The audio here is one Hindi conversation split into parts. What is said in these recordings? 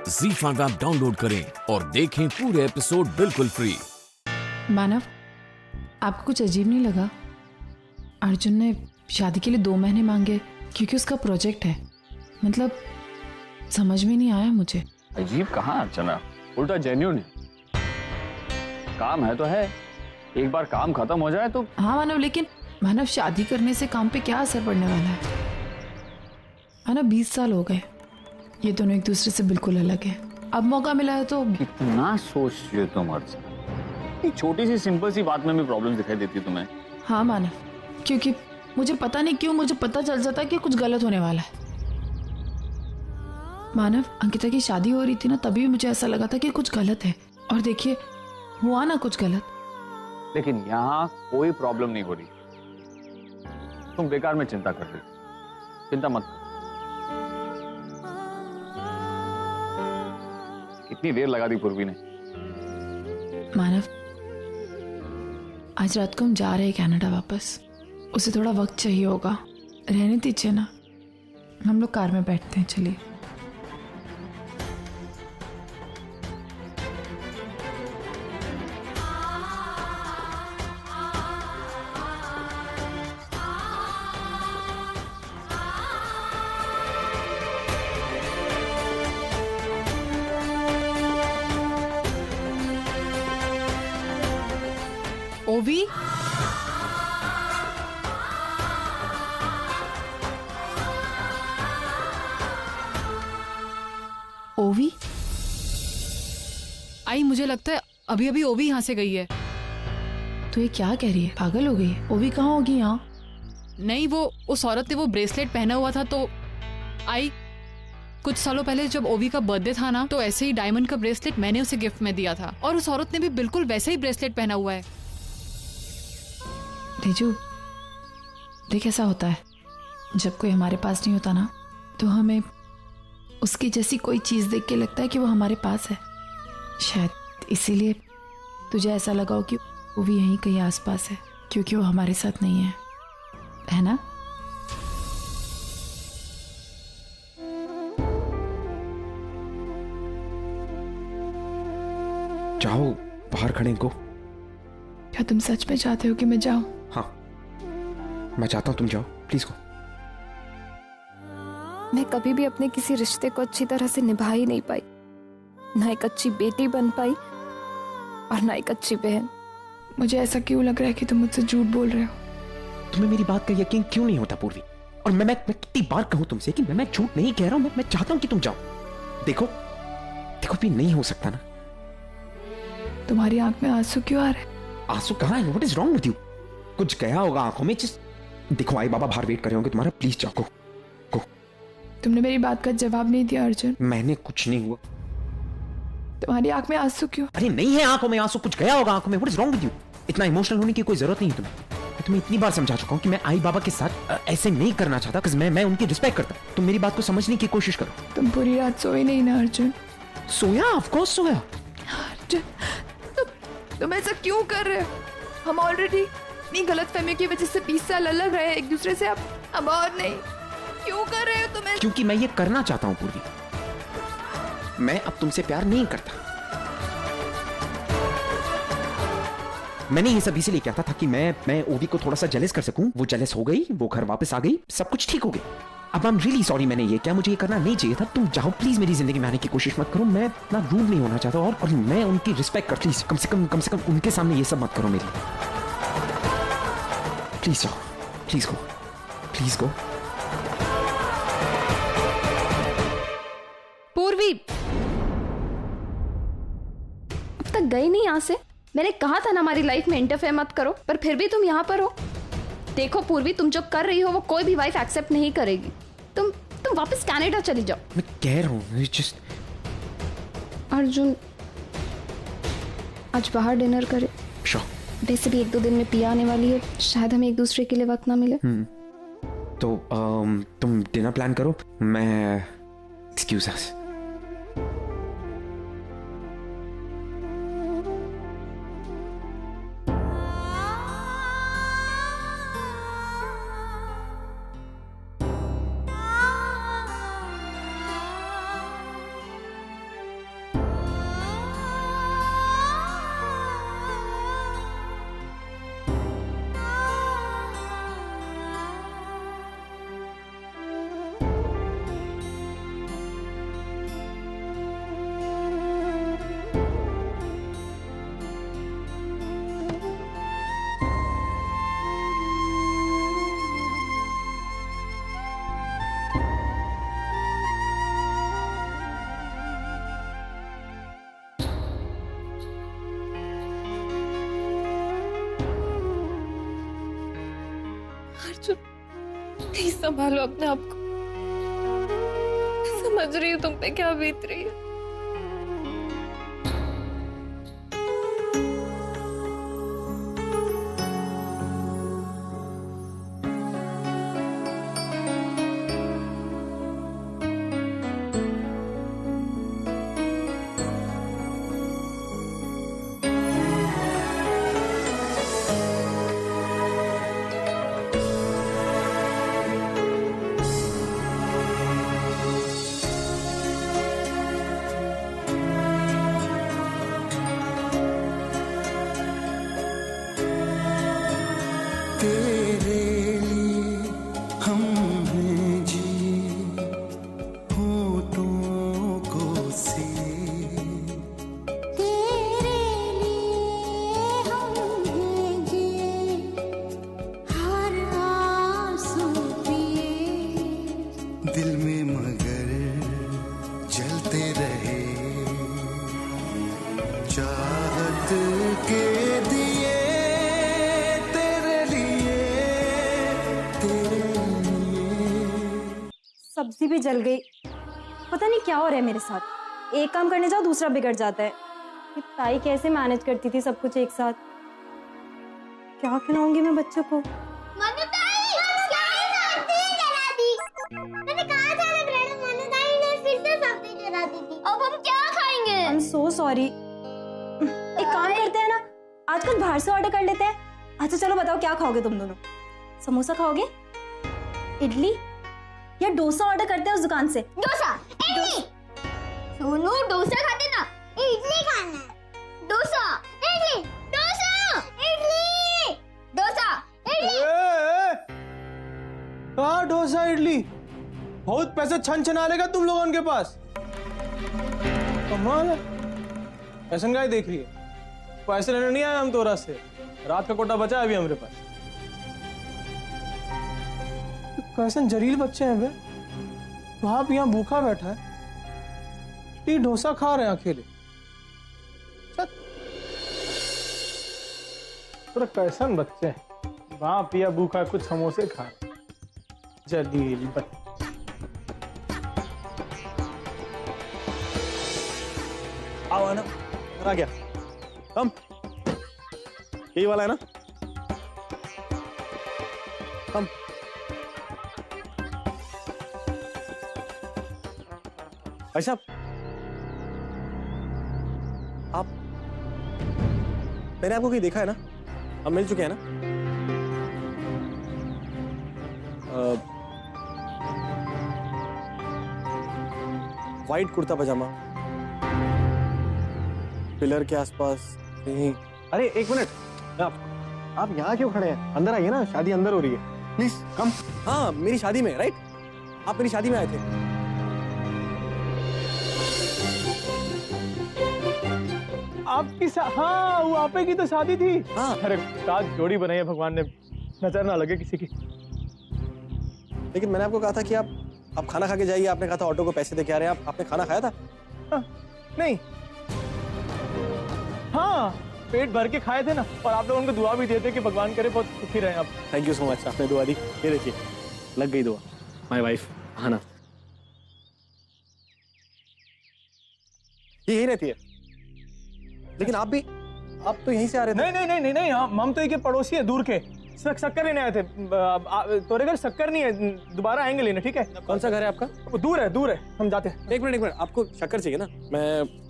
ZEE5 ऐप डाउनलोड करें और देखें पूरे एपिसोड बिल्कुल फ्री। मानव, आपको कुछ अजीब नहीं लगा? अर्जुन ने शादी के लिए 2 महीने मांगे क्योंकि उसका प्रोजेक्ट है। मतलब समझ में नहीं आया मुझे। अजीब कहाँ अर्चना, उल्टा जेन्युइन है। काम है तो है, एक बार काम खत्म हो जाए तो। हाँ मानव, लेकिन मानव शादी करने से काम पे क्या असर पड़ने वाला है? मानव 20 साल हो गए, ये दोनों एक दूसरे से बिल्कुल अलग है। अब मौका मिला है तो। कितना सोच रही हो तुम अर्चना, छोटी सी सिंपल सी बात में भी प्रॉब्लम दिखाई देती है तुम्हें। हाँ मानव, क्योंकि मुझे पता नहीं क्यों मुझे पता चल जाता है कि कुछ गलत होने वाला है। मानव, अंकिता की शादी हो रही थी ना, तभी मुझे ऐसा लगा था कि कुछ गलत है, और देखिए हुआ ना कुछ गलत। लेकिन यहाँ कोई प्रॉब्लम नहीं हो रही, तुम बेकार में चिंता कर रही हो। चिंता मत करो। कितनी देर लगा दी पूर्वी ने। मानव, आज रात को हम जा रहे हैं कनाडा वापस। उसे थोड़ा वक्त चाहिए होगा, रहने दीजिए ना। हम लोग कार में बैठते हैं, चलिए। ओवी, ओवी? आई मुझे लगता है अभी अभी ओवी यहाँ से गई है। तो ये क्या कह रही है? पागल हो गई है? ओवी कहाँ होगी यहाँ? नहीं, वो उस औरत ने वो ब्रेसलेट पहना हुआ था तो आई कुछ सालों पहले जब ओवी का बर्थडे था ना, तो ऐसे ही डायमंड का ब्रेसलेट मैंने उसे गिफ्ट में दिया था, और उस औरत ने भी बिल्कुल वैसे ही ब्रेसलेट पहना हुआ है। तेजू, देख ऐसा होता है, जब कोई हमारे पास नहीं होता ना, तो हमें उसकी जैसी कोई चीज देख के लगता है कि वो हमारे पास है। शायद इसीलिए तुझे ऐसा लगा हो कि वो भी यहीं कहीं आसपास है, क्योंकि वो हमारे साथ नहीं है ना? जाओ, बाहर खड़े को। क्या तुम सच में चाहते हो कि मैं जाऊं? हाँ, मैं चाहता हूं तुम जाओ, प्लीज को। मैं कभी भी अपने किसी रिश्ते को अच्छी तरह से निभा ही नहीं पाई, ना एक अच्छी बेटी बन पाई और ना एक अच्छी बहन। मुझे ऐसा क्यों लग रहा है कि तुम मुझसे झूठ बोल रहे हो? तुम्हें मेरी बात का यकीन क्यों नहीं होता पूर्वी? और मैं कितनी बार कहूं तुमसे कि मैं झूठ नहीं कह रहा हूं। मैं चाहता हूं कि तुम जाओ। देखो देखो, भी नहीं हो सकता ना। तुम्हारी आंख में आंसू क्यों आ रहे हैं? आंसू कहाँ है? What is wrong with you? कुछ गया होगा आंखों में। देखो, आई बाबा बाहर वेट कर रहे होंगे तुम्हारा। प्लीज जाओ, गो। तुमने मेरी बात का जवाब नहीं दिया अर्जुन। मैंने कुछ नहीं हुआ। तुम्हारी आंख में आंसू क्यों? अरे नहीं है आंखों में आंसू, कुछ गया होगा आंखों में। What is wrong with you? इतना इमोशनल होने की कोई जरूरत नहीं है तुम्हें। मैं तुम्हें इतनी बार समझा चुका हूं कि मैं आई बाबा के साथ ऐसे नहीं करना चाहता, क्योंकि मैं उनकी रिस्पेक्ट करता हूं। तुम मेरी बात को समझने की कोशिश करो। तुम पूरी रात सोए नहीं ना अर्जुन? सोया, ऑफ कोर्स सोया। अर्जुन, तुम ऐसा क्यों कर रहे हो? हम ऑलरेडी इतनी गलतफहमियों की वजह से 20 साल अलग रहे एक दूसरे से, अब और नहीं। क्यों कर रहे हो तुम? क्योंकि मैं ये करना चाहता हूं पूर्वी। मैं अब तुमसे प्यार नहीं करता। मैंने ये सब इसीलिए किया था कि मैं ओवी को थोड़ा सा जेलस कर सकूं। वो जेलस हो गई, वो घर वापस आ गई, सब कुछ ठीक हो गया। अब आई एम रियली सॉरी, मैंने ये क्या, मुझे ये करना नहीं चाहिए था। तुम जाओ प्लीज, मेरी जिंदगी में आने की कोशिश मत करो। मैं इतना रूड नहीं होना चाहता, और मैं उनकी रिस्पेक्ट कर, प्लीज कम से कम उनके सामने ये सब मत करो मेरी। प्लीज जाओ, प्लीज गो, प्लीज गो। पूर्वी, अब तक गई नहीं यहाँ से? मैंने कहा था ना हमारी लाइफ में इंटरफेयर मत करो, पर फिर भी तुम यहाँ पर हो। देखो पूर्वी, तुम जो कर रही हो वो कोई भी वाइफ एक्सेप्ट नहीं करेगी। तुम वापस कनाडा चली जाओ। मैं कह रहा हूँ जस्ट। अर्जुन, आज बाहर डिनर करे। श्योर। वैसे भी 1-2 दिन में पिया आने वाली है, शायद हमें एक दूसरे के लिए वक्त ना मिले। तो तुम डिनर प्लान करो, मैं एक्सक्यूज अस। प्लीज संभालो अपने आप को। समझ रही हूँ तुम पे क्या बीत रही है। तेरे लिए हम हैं जी होठों को से तेरे लिए हम हैं जी हर आंसू पिए दिल में मगर जलते रहे चाहत के दिए तेरे लिए सब्जी भी जल गई। पता नहीं क्या हो रहा है मेरे साथ। एक काम करने जाओ दूसरा बिगड़ जाता है। ये ताई कैसे मैनेज करती थी सब कुछ एक साथ। क्या खिलाऊंगी मैं बच्चों को। अब हम क्या खाएंगे? I am so sorry. एक काम करते हैं ना, आजकल बाहर से ऑर्डर कर लेते हैं। अच्छा चलो बताओ क्या खाओगे तुम दोनों। समोसा खाओगे, इडली या डोसा ऑर्डर करते हैं उस दुकान से। डोसा, इडली। सोनू डोसा खाते ना, इडली खाना है। डोसा, इडली, डोसा, इडली, डोसा, इडली। हाँ डोसा इडली, बहुत पैसे छन छना लेगा तुम लोगों के पास। कमाल है, फैशन गाय देख रही है। पैसे लेने नहीं आए हम तो रात से, रात का कोटा बचा है अभी हमारे पास। कैसन जरील बच्चे हैं बे, बाप यहाँ भूखा बैठा है, ये डोसा खा रहे हैं अकेले। पूरा कैसन बच्चे हैं, बाप या भूखा कुछ समोसे खा रहे। जलील बच्चे। आओ ना, आ गया। कम, यही वाला है ना? कम। भाई साहब, आप, मैंने आपको कहीं देखा है ना? हम मिल चुके हैं ना? वाइट कुर्ता पजामा, पिलर के आसपास कहीं। अरे एक मिनट, आप यहाँ क्यों खड़े हैं? अंदर आइए ना, शादी अंदर हो रही है। Please come. हाँ मेरी शादी में, राइट? आप मेरी शादी में आए थे। आपकी हाँ वो आपे की तो शादी थी। हाँ अरे आज जोड़ी बनाई है भगवान ने, नजर ना लगे किसी की। लेकिन मैंने आपको कहा था कि आप खाना खा के जाइए। आपने कहा था ऑटो को पैसे दे के आ रहे हैं। आपने खाना खाया था? नहीं, हाँ पेट भर के खाए थे ना, और आप लोगों को दुआ भी दिए थे कि भगवान करे बहुत सुखी रहे आप। थैंक यू सो मच, आपने दुआ दी। ये देखिए लग गई दुआ। माय वाइफ हाना, ये यही रहती है। लेकिन आप तो यहीं से आ रहे थे। नहीं, हम तो एक पड़ोसी है दूर के, शक्कर लेने आए थे। तोरे घर शक्कर नहीं है, दोबारा आएंगे लेने, ठीक है? कौन सा घर है आपका? वो दूर है, हम जाते हैं। एक मिनट, आपको शक्कर चाहिए ना? मैं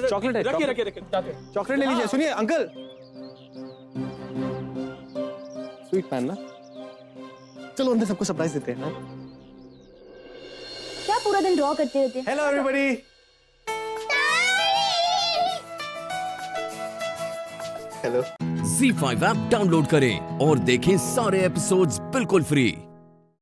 चॉकलेट है, रखिए, चॉकलेट ले लीजिए। सुनिए अंकल, स्वीट पैन ना, चलो अंदर सबको सरप्राइज देते हैं। क्या पूरा दिन ड्रॉ करते रहते हैं? Hello everybody. Hello. ZEE5 app download करें और देखें सारे एपिसोड्स बिल्कुल फ्री।